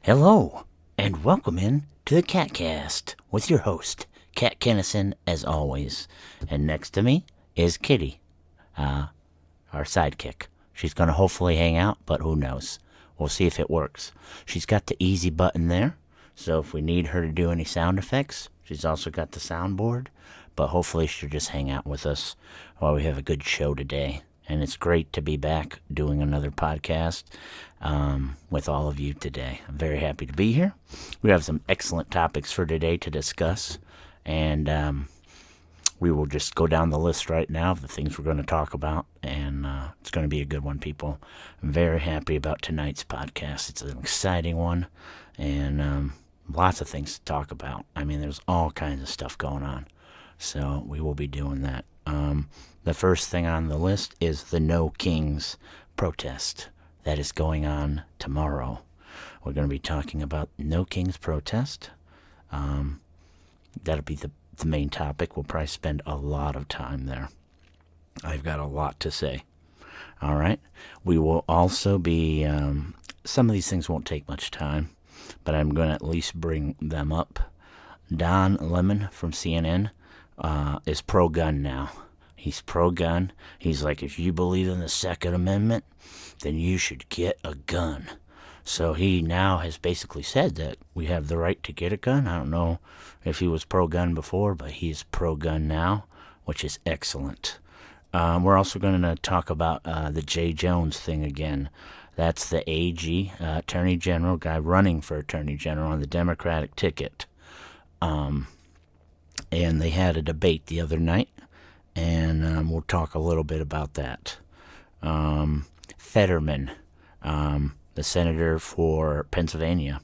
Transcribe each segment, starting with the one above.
Hello, and welcome in to the Catcast with your host, Kat Kennison, as always. And next to me is Kitty, our sidekick. She's going to hopefully hang out, but who knows? We'll see if it works. She's got the easy button there, so if we need her to do any sound effects, she's also got the soundboard. But hopefully she'll just hang out with us while we have a good show today. And it's great to be back doing another podcast with all of you today. I'm very happy to be here. We have some excellent topics for today to discuss. And we will just go down the list right now of the things we're going to talk about. And it's going to be a good one, people. I'm very happy about tonight's podcast. It's an exciting one. And lots of things to talk about. I mean, there's all kinds of stuff going on. So we will be doing that. The first thing on the list is the No Kings protest that is going on tomorrow. We're going to be talking about No Kings protest. That'll be the main topic. We'll probably spend a lot of time there. I've got a lot to say. All right. We will also be, some of these things won't take much time, but I'm going to at least bring them up. Don Lemon from CNN is pro-gun now. He's pro-gun. He's like, if you believe in the Second Amendment, then you should get a gun. So he now has basically said that we have the right to get a gun. I don't know if he was pro-gun before, but he's pro-gun now, which is excellent. We're also going to talk about the Jay Jones thing again. That's the AG, Attorney General, guy running for Attorney General on the Democratic ticket. And they had a debate the other night. And we'll talk a little bit about that. Fetterman, the senator for Pennsylvania,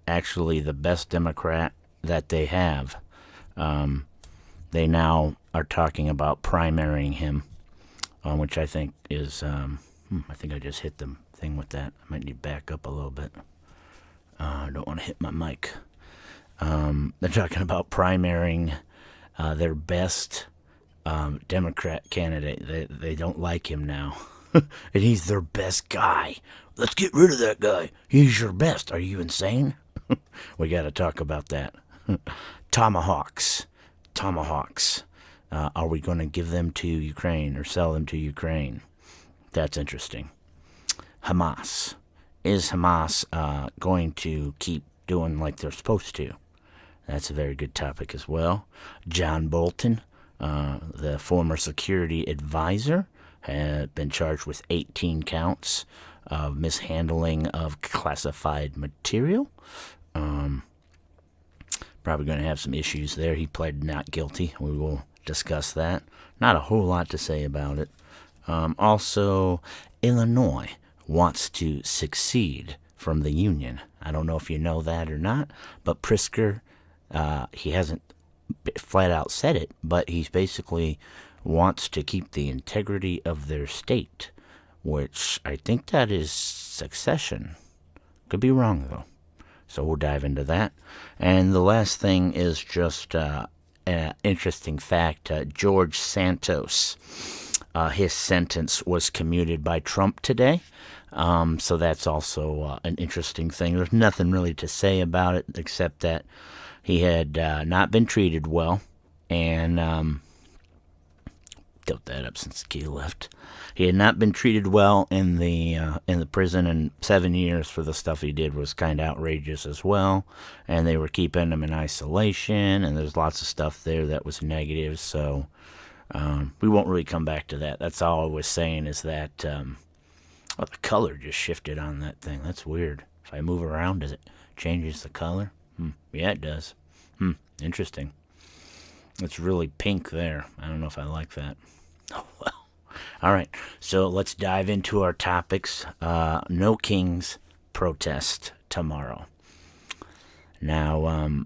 actually the best Democrat that they have. They now are talking about primarying him, which I think is, I think I just hit the thing with that. I might need to back up a little bit. I don't want to hit my mic. They're talking about primarying their best Democrat candidate. They don't like him now. And he's their best guy. Let's get rid of that guy. He's your best. Are you insane? We got to talk about that. Tomahawks. Are we going to give them to Ukraine or sell them to Ukraine? That's interesting. Hamas. Is Hamas going to keep doing like they're supposed to? That's a very good topic as well. John Bolton, the former security advisor, had been charged with 18 counts of mishandling of classified material. Probably going to have some issues there. He pled not guilty. We will discuss that. Not a whole lot to say about it. Also, Illinois wants to secede from the Union. I don't know if you know that or not, but Pritzker, he hasn't flat out said it, but he's basically wants to keep the integrity of their state, which I think that is secession. Could be wrong, though. So we'll dive into that. And the last thing is just an interesting fact. George Santos, his sentence was commuted by Trump today. So that's also an interesting thing. There's nothing really to say about it except that he had not been treated well, and tilt that up since Key left. He had not been treated well in the prison, and 7 years for the stuff he did was kind of outrageous as well. And they were keeping him in isolation, and there's lots of stuff there that was negative. So we won't really come back to that. That's all I was saying is that the color just shifted on that thing. That's weird. If I move around, does it changes the color? Yeah, it does. Interesting. It's really pink there. I don't know if I like that. Oh, well. All right, so let's dive into our topics. No Kings protest tomorrow. Now,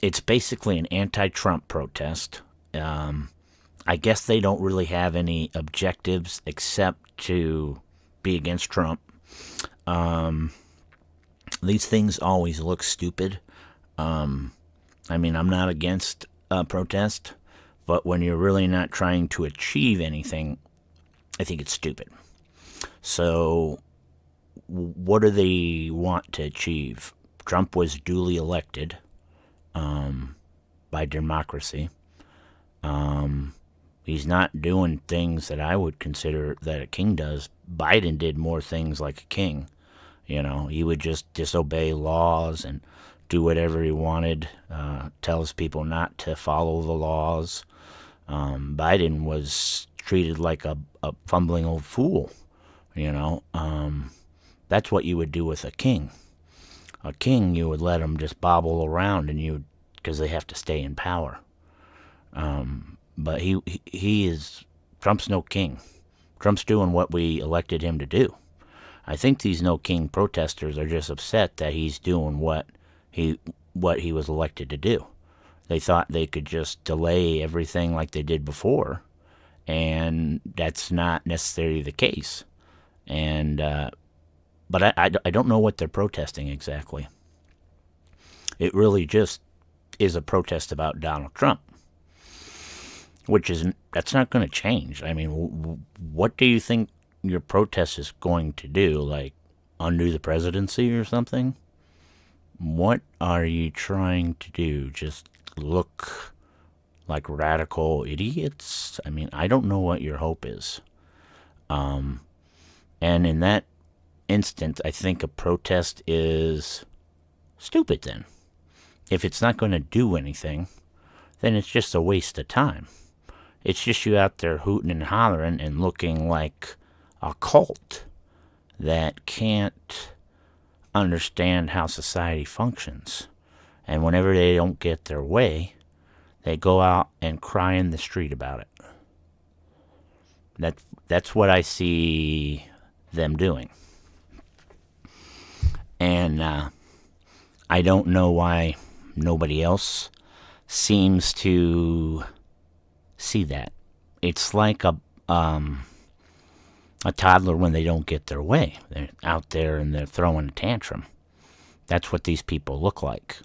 it's basically an anti-Trump protest. I guess they don't really have any objectives except to be against Trump. These things always look stupid. I mean, I'm not against protest, but when you're really not trying to achieve anything, I think it's stupid. So what do they want to achieve? Trump was duly elected by democracy. He's not doing things that I would consider that a king does. Biden did more things like a king. He would just disobey laws and do whatever he wanted, tells people not to follow the laws. Biden was treated like a fumbling old fool. That's what you would do with a king. A king, you would let him just bobble around, and because they have to stay in power. But Trump's no king. Trump's doing what we elected him to do. I think these no king protesters are just upset that he's doing what he was elected to do. They thought they could just delay everything like they did before, and that's not necessarily the case. But I don't know what they're protesting exactly. It really just is a protest about Donald Trump, that's not going to change. I mean, what do you think your protest is going to do? Like, undo the presidency or something? What are you trying to do? Just look like radical idiots? I mean, I don't know what your hope is. And in that instance, I think a protest is stupid then. If it's not going to do anything, then it's just a waste of time. It's just you out there hooting and hollering and looking like a cult that can't understand how society functions. And whenever they don't get their way, they go out and cry in the street about it. That's what I see them doing. And I don't know why nobody else seems to see that. It's like a toddler when they don't get their way. They're out there and they're throwing a tantrum. That's what these people look like.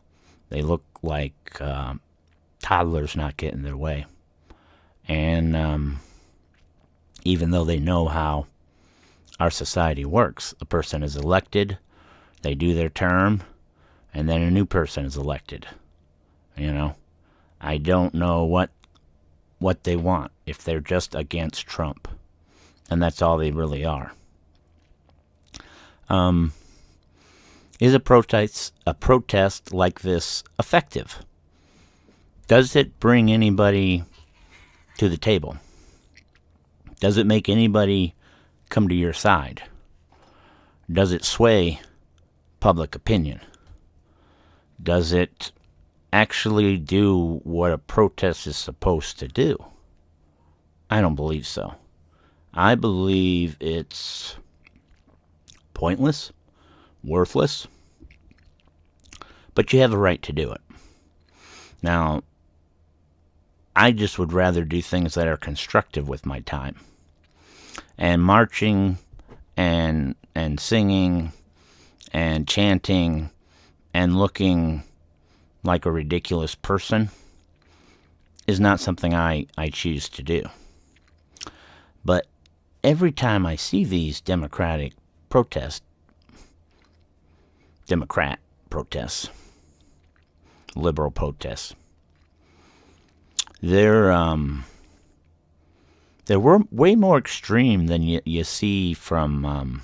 They look like toddlers not getting their way. And even though they know how our society works, a person is elected, they do their term, and then a new person is elected. I don't know what they want if they're just against Trump. And that's all they really are. Is a protest like this effective? Does it bring anybody to the table? Does it make anybody come to your side? Does it sway public opinion? Does it actually do what a protest is supposed to do? I don't believe so. I believe it's pointless, worthless, but you have a right to do it. Now, I just would rather do things that are constructive with my time. And marching and singing and chanting and looking like a ridiculous person is not something I choose to do. But every time I see these Democrat protests, liberal protests, they're way more extreme than you see from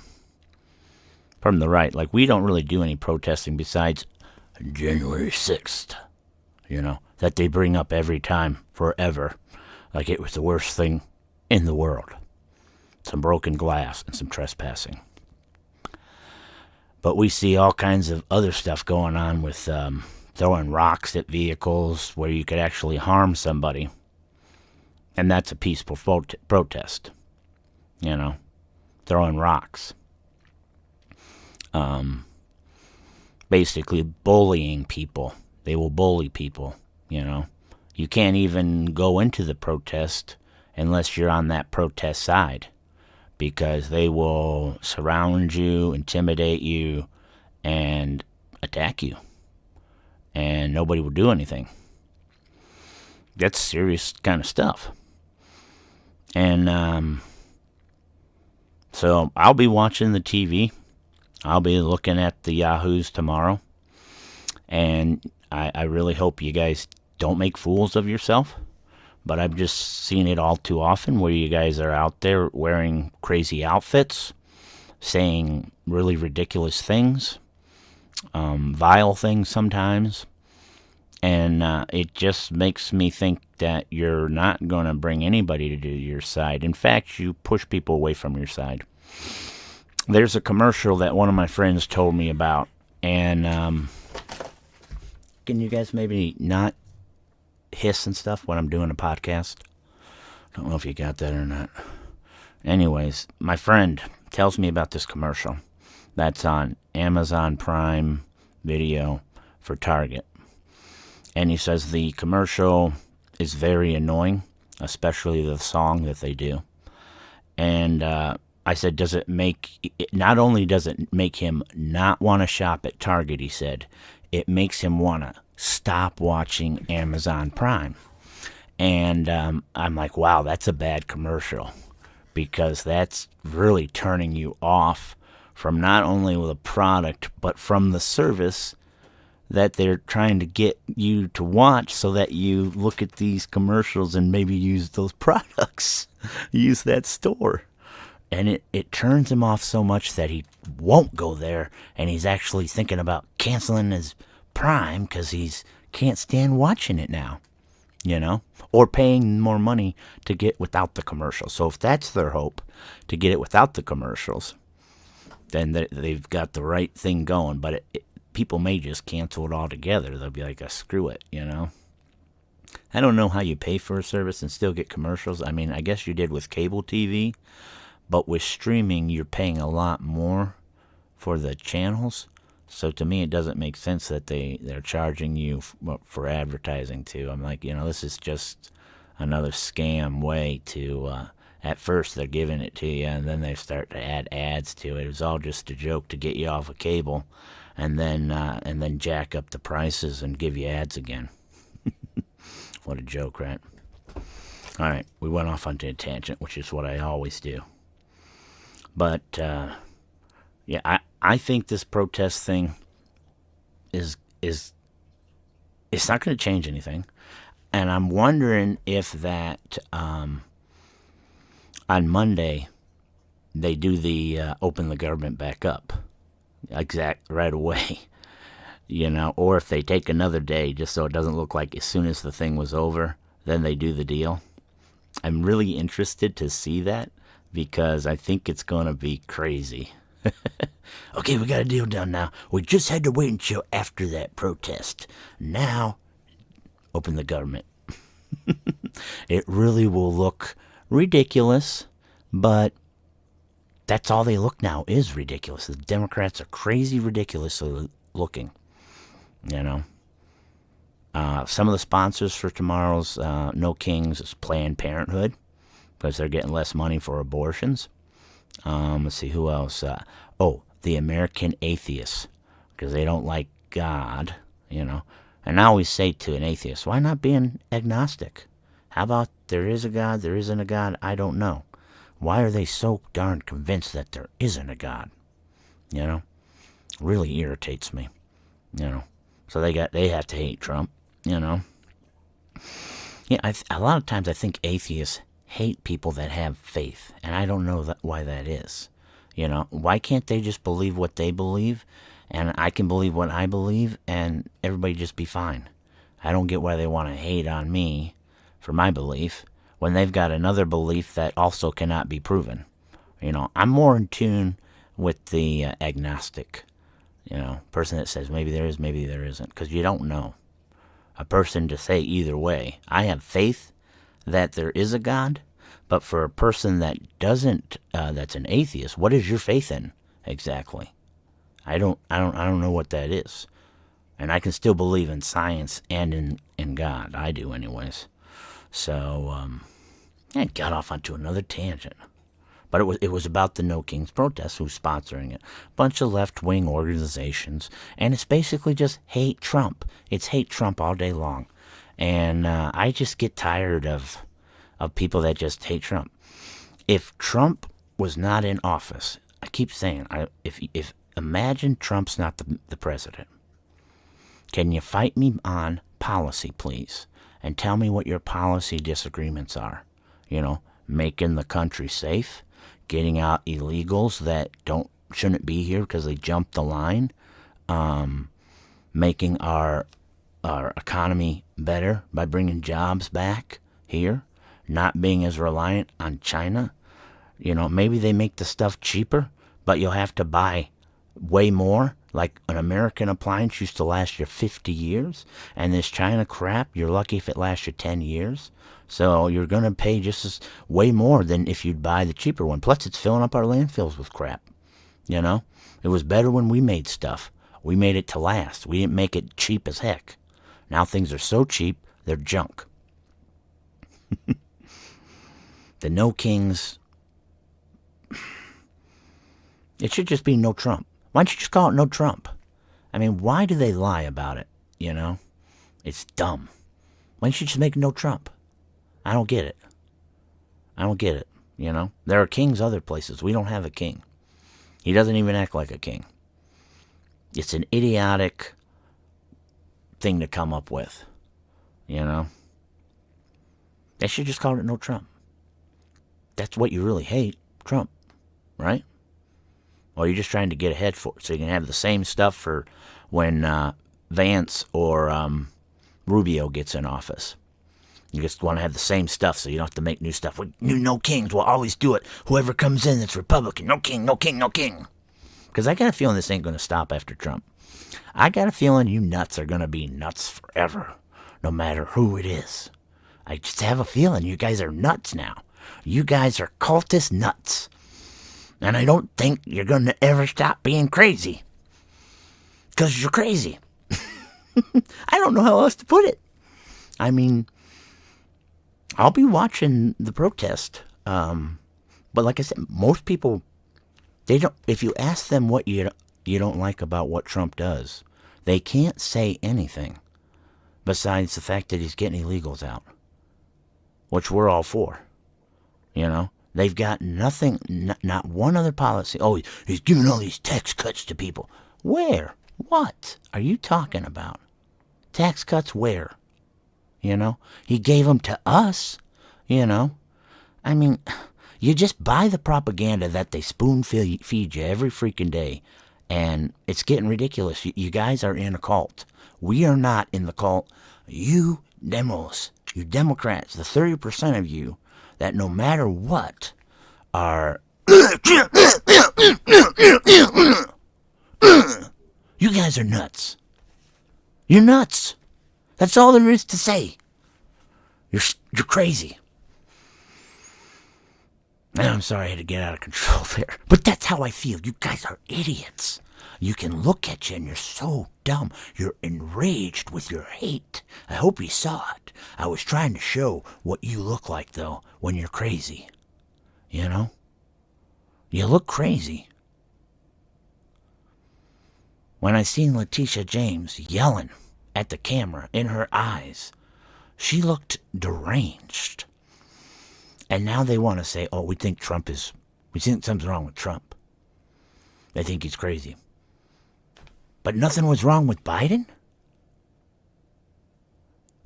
the right. Like, we don't really do any protesting besides January 6th, that they bring up every time forever, like it was the worst thing in the world. Some broken glass and some trespassing. But we see all kinds of other stuff going on with throwing rocks at vehicles where you could actually harm somebody. And that's a peaceful protest. Throwing rocks. Basically bullying people. They will bully people, You can't even go into the protest unless you're on that protest side, because they will surround you, intimidate you, and attack you. And nobody will do anything. That's serious kind of stuff. And so I'll be watching the TV. I'll be looking at the Yahoos tomorrow, and I really hope you guys don't make fools of yourself. But I've just seen it all too often where you guys are out there wearing crazy outfits, saying really ridiculous things, vile things sometimes. And it just makes me think that you're not going to bring anybody to your side. In fact, you push people away from your side. There's a commercial that one of my friends told me about. And can you guys maybe not hiss and stuff when I'm doing a podcast? Don't know if you got that or not. Anyways, my friend tells me about this commercial that's on Amazon Prime Video for Target. And he says the commercial is very annoying, especially the song that they do. And I said, does it make, not only does it make him not want to shop at Target, he said, it makes him want to stop watching Amazon Prime. And I'm like, wow, that's a bad commercial, because that's really turning you off from not only the product, but from the service that they're trying to get you to watch, so that you look at these commercials and maybe use those products, use that store. And it turns him off so much that he won't go there, and he's actually thinking about canceling his Prime because he's can't stand watching it now, or paying more money to get without the commercials. So if that's their hope, to get it without the commercials, then they've got the right thing going. But people may just cancel it altogether. They'll be like, screw it, I don't know how you pay for a service and still get commercials. I mean, I guess you did with cable TV, but with streaming, you're paying a lot more for the channels. So to me, it doesn't make sense that they're charging you for advertising too. I'm like, this is just another scam way to, at first they're giving it to you, and then they start to add ads to it. It was all just a joke to get you off of cable, and then jack up the prices and give you ads again. What a joke, right? All right, we went off onto a tangent, which is what I always do. But yeah, I think this protest thing is it's not going to change anything, and I'm wondering if that on Monday they do the open the government back up right away, or if they take another day just so it doesn't look like as soon as the thing was over, then they do the deal. I'm really interested to see that, because I think it's going to be crazy. Okay, we got a deal done now. We just had to wait until after that protest. Now, open the government. It really will look ridiculous, but that's all they look now is ridiculous. The Democrats are crazy ridiculous looking, Some of the sponsors for tomorrow's No Kings is Planned Parenthood, because they're getting less money for abortions. Let's see, who else? The American Atheists, because they don't like God, And I always say to an atheist, why not be an agnostic? How about there is a God, there isn't a God, I don't know. Why are they so darn convinced that there isn't a God? Really irritates me, So they have to hate Trump, Yeah, a lot of times I think atheists hate people that have faith, and I don't know why that is. Why can't they just believe what they believe, and I can believe what I believe, and everybody just be fine? I don't get why they want to hate on me for my belief when they've got another belief that also cannot be proven. I'm more in tune with the agnostic, person that says maybe there is, maybe there isn't, because you don't know. A person to say either way. I have faith that there is a God, but for a person that doesn't, that's an atheist, what is your faith in exactly? I don't know what that is, and I can still believe in science and in God. I do, anyways. So I got off onto another tangent, but it was about the No Kings protest. Who's sponsoring it? Bunch of left-wing organizations, and it's basically just hate Trump. It's hate Trump all day long. And I just get tired of people that just hate Trump. If Trump was not in office, I keep saying, if imagine Trump's not the president. Can you fight me on policy, please? And tell me what your policy disagreements are. Making the country safe, getting out illegals that shouldn't be here because they jumped the line, making our economy better by bringing jobs back here, not being as reliant on China. Maybe they make the stuff cheaper, but you'll have to buy way more. Like an American appliance used to last you 50 years, and this China crap, you're lucky if it lasts you 10 years. So you're going to pay way more than if you'd buy the cheaper one. Plus, it's filling up our landfills with crap. It was better when we made stuff. We made it to last. We didn't make it cheap as heck. Now things are so cheap, they're junk. The no kings. It should just be no Trump. Why don't you just call it no Trump? I mean, why do they lie about it, It's dumb. Why don't you just make no Trump? I don't get it. There are kings other places. We don't have a king. He doesn't even act like a king. It's an idiotic thing to come up with, They should just call it no Trump. That's what you really hate, Trump, right? Or you're just trying to get ahead so you can have the same stuff for when Vance or Rubio gets in office. You just want to have the same stuff so you don't have to make new stuff. No kings will always do it. Whoever comes in that's Republican, no king, no king, no king. Because I got a feeling this ain't going to stop after Trump. I got a feeling you nuts are going to be nuts forever, no matter who it is. I just have a feeling you guys are nuts now. You guys are cultist nuts. And I don't think you're going to ever stop being crazy. Because you're crazy. I don't know how else to put it. I mean, I'll be watching the protest. But like I said, most people, they don't. If you ask them what you don't like about what Trump does, they can't say anything besides the fact that he's getting illegals out, which we're all for. They've got nothing, not one other policy. Oh, he's giving all these tax cuts to people. Where? What are you talking about? Tax cuts where? He gave them to us, I mean, you just buy the propaganda that they spoon feed you every freaking day, and it's getting ridiculous. You guys are in a cult. We are not in the cult. You Democrats, the 30% of you, that no matter what are you guys are nuts. You're nuts. That's all there is to say. You're crazy. And I'm sorry I had to get out of control there, but that's how I feel. You guys are idiots. You can look at you and you're so dumb. You're enraged with your hate. I hope you saw it. I was trying to show what you look like, though, when you're crazy. You look crazy. When I seen Letitia James yelling at the camera in her eyes, she looked deranged. And now they want to say, oh, we think something's wrong with Trump. They think he's crazy. But nothing was wrong with Biden?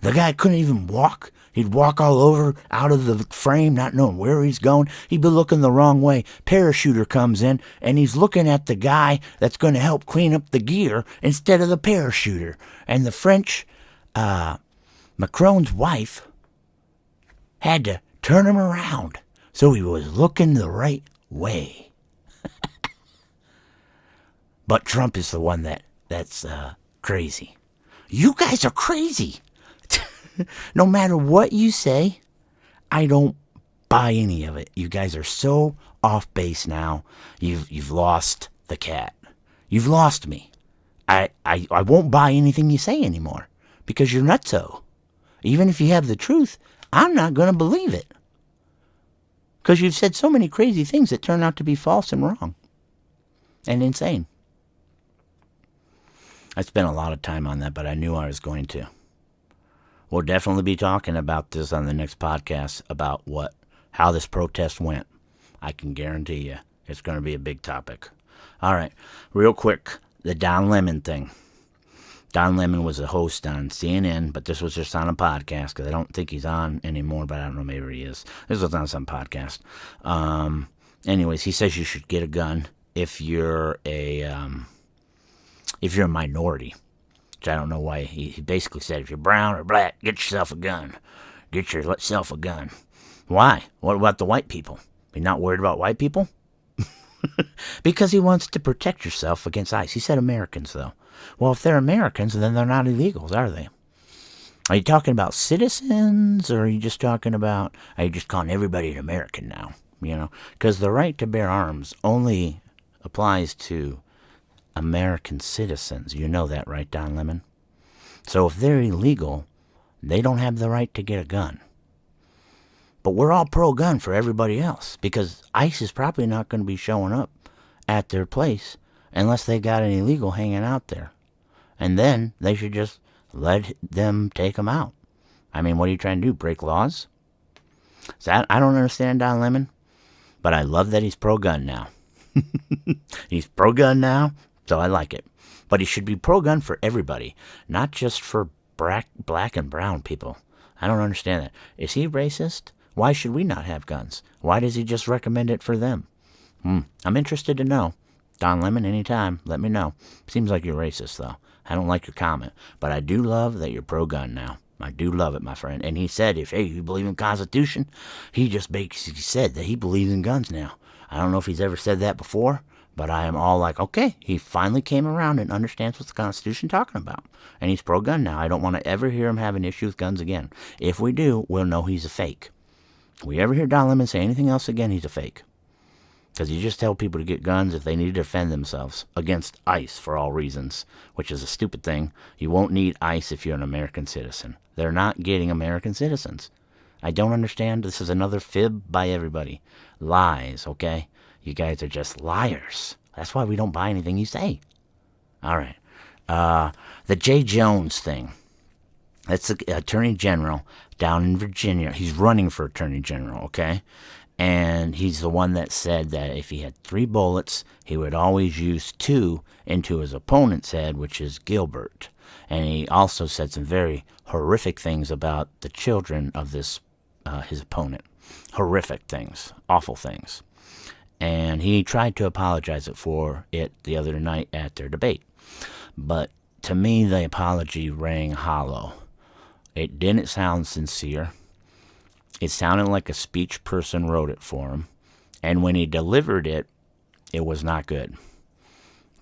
The guy couldn't even walk. He'd walk all over, out of the frame, not knowing where he's going. He'd be looking the wrong way. Parachuter comes in, and he's looking at the guy that's going to help clean up the gear instead of the parachuter. And the French, Macron's wife, had to turn him around so he was looking the right way. But Trump is the one that's crazy. You guys are crazy. No matter what you say, I don't buy any of it. You guys are so off base now. You've lost the cat. You've lost me. I won't buy anything you say anymore because you're nutso. Even if you have the truth, I'm not going to believe it. Because you've said so many crazy things that turn out to be false and wrong and insane. I spent a lot of time on that, but I knew I was going to. We'll definitely be talking about this on the next podcast about how this protest went. I can guarantee you it's going to be a big topic. All right, real quick, the Don Lemon thing. Don Lemon was a host on CNN, but this was just on a podcast because I don't think he's on anymore, but I don't know, maybe he is. This was on some podcast. Anyways, he says you should get a gun if you're a minority. Which I don't know why. He basically said if you're brown or black, get yourself a gun. Get yourself a gun. Why? What about the white people? You're not worried about white people? Because he wants to protect yourself against ICE. He said Americans, though. Well, if they're Americans, then they're not illegals, are they? Are you talking about citizens, or are you just calling everybody an American now? Because the right to bear arms only applies to American citizens. You know that, right, Don Lemon? So if they're illegal, they don't have the right to get a gun. But we're all pro-gun for everybody else, because ICE is probably not going to be showing up at their place unless they got an illegal hanging out there. And then they should just let them take them out. I mean, what are you trying to do, break laws? I don't understand Don Lemon, but I love that he's pro-gun now. He's pro-gun now, so I like it. But he should be pro-gun for everybody, not just for black and brown people. I don't understand that. Is he racist? Why should we not have guns? Why does he just recommend it for them? I'm interested to know. Don Lemon, anytime, let me know. Seems like you're racist, though. I don't like your comment. But I do love that you're pro-gun now. I do love it, my friend. And he said, if you believe in the Constitution, he just basically said that he believes in guns now. I don't know if he's ever said that before, but I am all like, okay, he finally came around and understands what the Constitution is talking about. And he's pro-gun now. I don't want to ever hear him have an issue with guns again. If we do, we'll know he's a fake. If we ever hear Don Lemon say anything else again, he's a fake. Because you just tell people to get guns if they need to defend themselves against ICE for all reasons, which is a stupid thing. You won't need ICE if you're an American citizen. They're not getting American citizens. I don't understand. This is another fib by everybody. Lies, okay? You guys are just liars. That's why we don't buy anything you say. All right. The J. Jones thing. That's the Attorney General down in Virginia. He's running for Attorney General, okay? And he's the one that said that if he had 3 bullets, he would always use 2 into his opponent's head, which is Gilbert. And he also said some very horrific things about the children of his opponent. Horrific things. Awful things. And he tried to apologize for it the other night at their debate. But to me, the apology rang hollow. It didn't sound sincere. It sounded like a speech person wrote it for him. And when he delivered it, it was not good.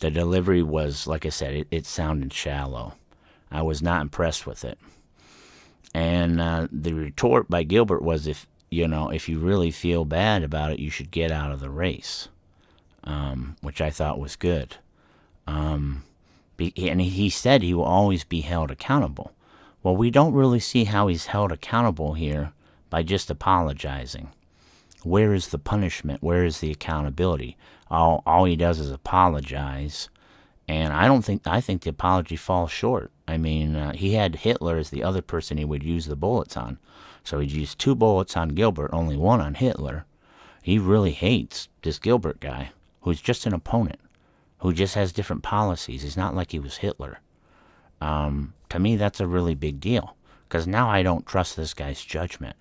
The delivery was, like I said, it sounded shallow. I was not impressed with it. And the retort by Gilbert was, if you really feel bad about it, you should get out of the race, which I thought was good. And he said he will always be held accountable. Well, we don't really see how he's held accountable here by just apologizing. Where is the punishment? Where is the accountability? All he does is apologize, and I think the apology falls short. I mean, he had Hitler as the other person he would use the bullets on. So he'd use 2 bullets on Gilbert, only 1 on Hitler. He really hates this Gilbert guy, who's just an opponent, who just has different policies. He's not like he was Hitler. To me, that's a really big deal, because now I don't trust this guy's judgment.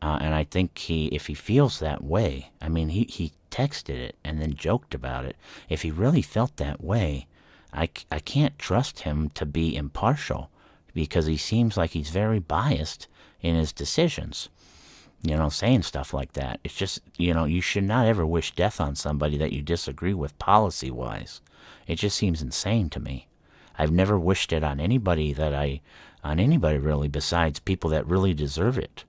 And I think if he feels that way, I mean, he texted it and then joked about it. If he really felt that way, I can't trust him to be impartial, because he seems like he's very biased in his decisions, saying stuff like that. It's just, you should not ever wish death on somebody that you disagree with policy-wise. It just seems insane to me. I've never wished it on anybody really, besides people that really deserve it.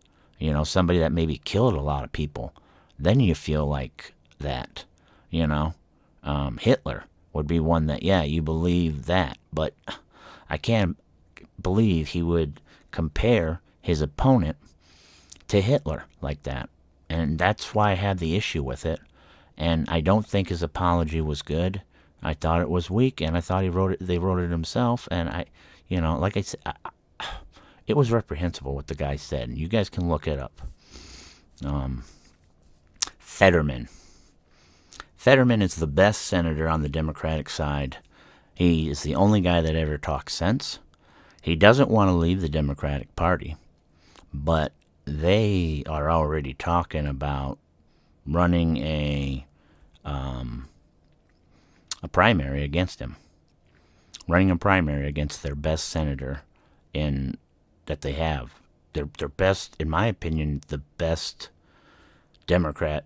Somebody that maybe killed a lot of people. Then you feel like that, Hitler would be one that, yeah, you believe that. But I can't believe he would compare his opponent to Hitler like that. And that's why I have the issue with it. And I don't think his apology was good. I thought it was weak, and I thought they wrote it himself. And like I said, it was reprehensible what the guy said. You guys can look it up. Fetterman. Fetterman is the best senator on the Democratic side. He is the only guy that ever talks sense. He doesn't want to leave the Democratic Party, but they are already talking about running a primary against him, running a primary against their best senator that they have. Their best, in my opinion, the best Democrat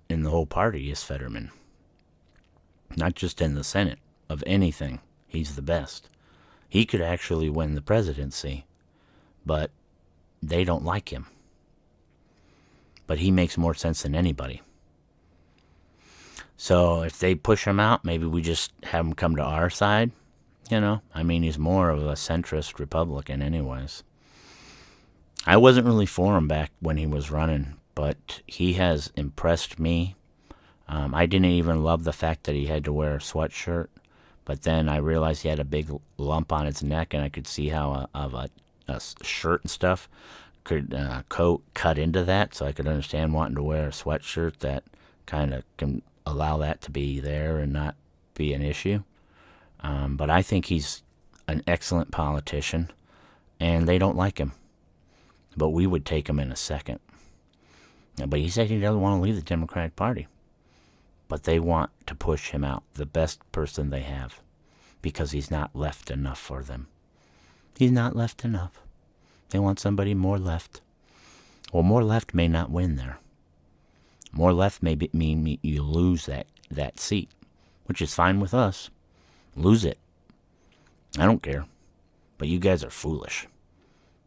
in the whole party is Fetterman. Not just in the Senate, of anything. He's the best. He could actually win the presidency, but they don't like him. But he makes more sense than anybody. So if they push him out, maybe we just have him come to our side. He's more of a centrist Republican anyways. I wasn't really for him back when he was running, but he has impressed me. I didn't even love the fact that he had to wear a sweatshirt, but then I realized he had a big lump on his neck, and I could see how a shirt and stuff could cut into that, so I could understand wanting to wear a sweatshirt that kind of can allow that to be there and not be an issue. But I think he's an excellent politician, and they don't like him. But we would take him in a second. But he said he doesn't want to leave the Democratic Party. But they want to push him out, the best person they have, because he's not left enough for them. He's not left enough. They want somebody more left. Well, more left may not win there. More left may mean you lose that seat, which is fine with us. Lose it. I don't care. But you guys are foolish.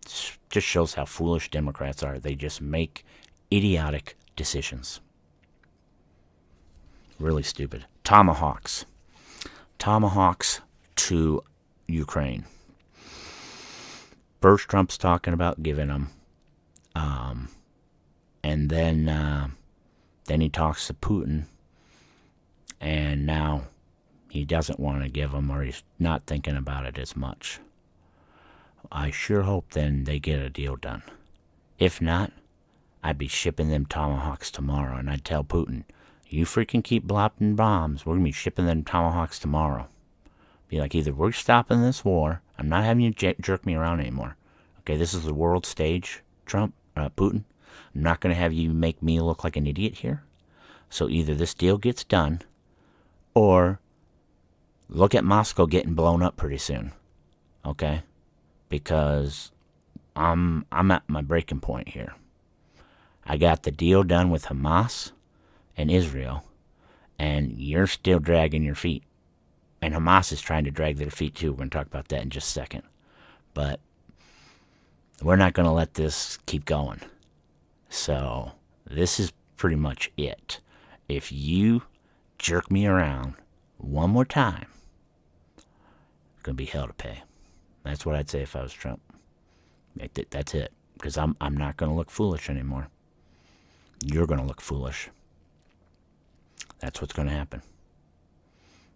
It just shows how foolish Democrats are. They just make idiotic decisions. Really stupid. Tomahawks. Tomahawks to Ukraine. First, Trump's talking about giving them. And then he talks to Putin. And now he doesn't want to give them, or he's not thinking about it as much. I sure hope then they get a deal done. If not, I'd be shipping them Tomahawks tomorrow, and I'd tell Putin, you freaking keep dropping bombs. We're going to be shipping them Tomahawks tomorrow. Be like, either we're stopping this war. I'm not having you jerk me around anymore. Okay, this is the world stage, Putin. I'm not going to have you make me look like an idiot here. So either this deal gets done, or look at Moscow getting blown up pretty soon. Okay? Because I'm at my breaking point here. I got the deal done with Hamas and Israel, and you're still dragging your feet. And Hamas is trying to drag their feet too. We're going to talk about that in just a second. But we're not going to let this keep going. So this is pretty much it. If you jerk me around one more time, it's going to be hell to pay. That's what I'd say if I was Trump. That's it. Because I'm not going to look foolish anymore. You're going to look foolish. That's what's going to happen.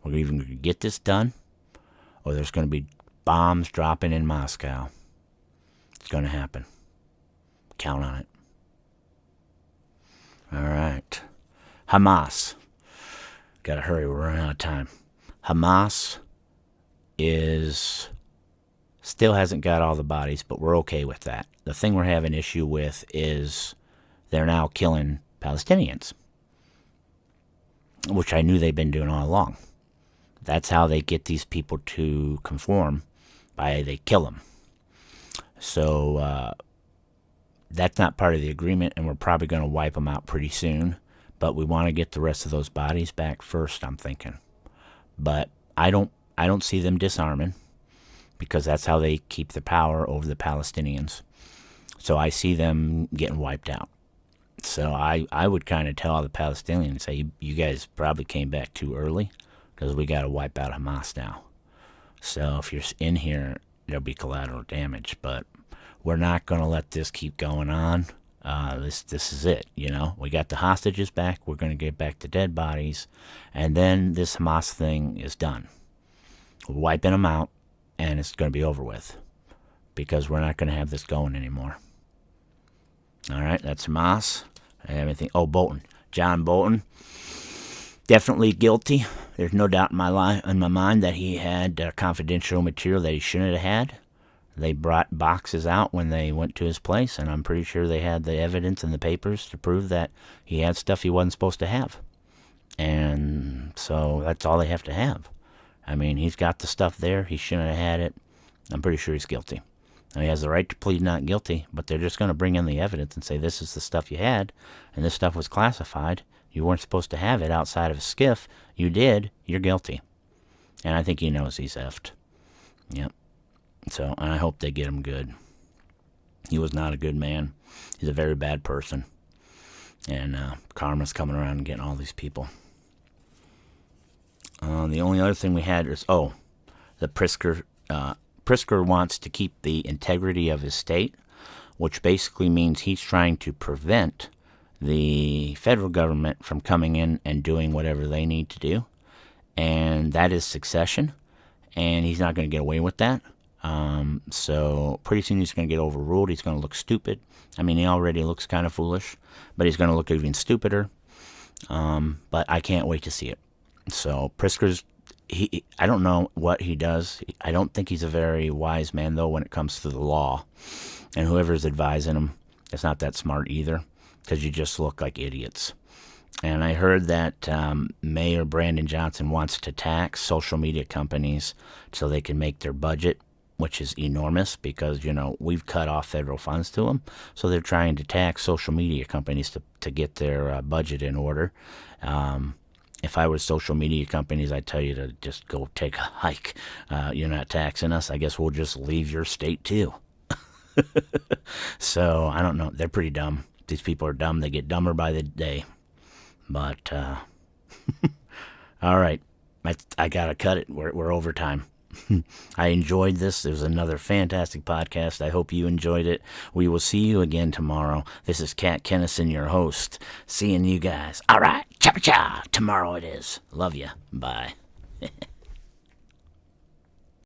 We're either going to get this done, or there's going to be bombs dropping in Moscow. It's going to happen. Count on it. All right. Hamas. Got to hurry. We're running out of time. Hamas still hasn't got all the bodies, but we're okay with that. The thing we're having issue with is they're now killing Palestinians, which I knew they've been doing all along. That's how they get these people to conform, they kill them. So that's not part of the agreement, and we're probably going to wipe them out pretty soon. But we want to get the rest of those bodies back first, I'm thinking. But I don't see them disarming, because that's how they keep the power over the Palestinians. So I see them getting wiped out. So I would kind of tell all the Palestinians, say, you guys probably came back too early, because we got to wipe out Hamas now. So if you're in here, there'll be collateral damage. But we're not going to let this keep going on. This is it, We got the hostages back. We're going to get back the dead bodies. And then this Hamas thing is done. We're wiping them out, and it's going to be over with, because we're not going to have this going anymore. All right, that's Hamas. Everything. Oh, Bolton. John Bolton. Definitely guilty. There's no doubt in my mind that he had confidential material that he shouldn't have had. They brought boxes out when they went to his place, and I'm pretty sure they had the evidence and the papers to prove that he had stuff he wasn't supposed to have. And so that's all they have to have. I mean, he's got the stuff there. He shouldn't have had it. I'm pretty sure he's guilty. Now, he has the right to plead not guilty, but they're just going to bring in the evidence and say, this is the stuff you had, and this stuff was classified. You weren't supposed to have it outside of a skiff. You did. You're guilty. And I think he knows he's effed. Yep. So, and I hope they get him good. He was not a good man. He's a very bad person. And karma's coming around and getting all these people. The only other thing we had is, the Pritzker wants to keep the integrity of his state, which basically means he's trying to prevent the federal government from coming in and doing whatever they need to do. And that is secession. And he's not going to get away with that. So pretty soon he's going to get overruled. He's going to look stupid. I mean, he already looks kind of foolish, but he's going to look even stupider. But I can't wait to see it. So Pritzker's, I don't know what he does. I don't think he's a very wise man, though, when it comes to the law. And whoever's advising him is not that smart either, because you just look like idiots. And I heard that Mayor Brandon Johnson wants to tax social media companies so they can make their budget, which is enormous because, we've cut off federal funds to them. So they're trying to tax social media companies to get their budget in order. If I was social media companies, I'd tell you to just go take a hike. You're not taxing us. I guess we'll just leave your state too. So I don't know. They're pretty dumb. These people are dumb. They get dumber by the day. But, all right. I got to cut it. We're over time. I enjoyed this. It was another fantastic podcast. I hope you enjoyed it. We will see you again tomorrow. This is Cat Kennison, your host. Seeing you guys. All right. Cha-cha-cha. Tomorrow it is. Love ya. Bye.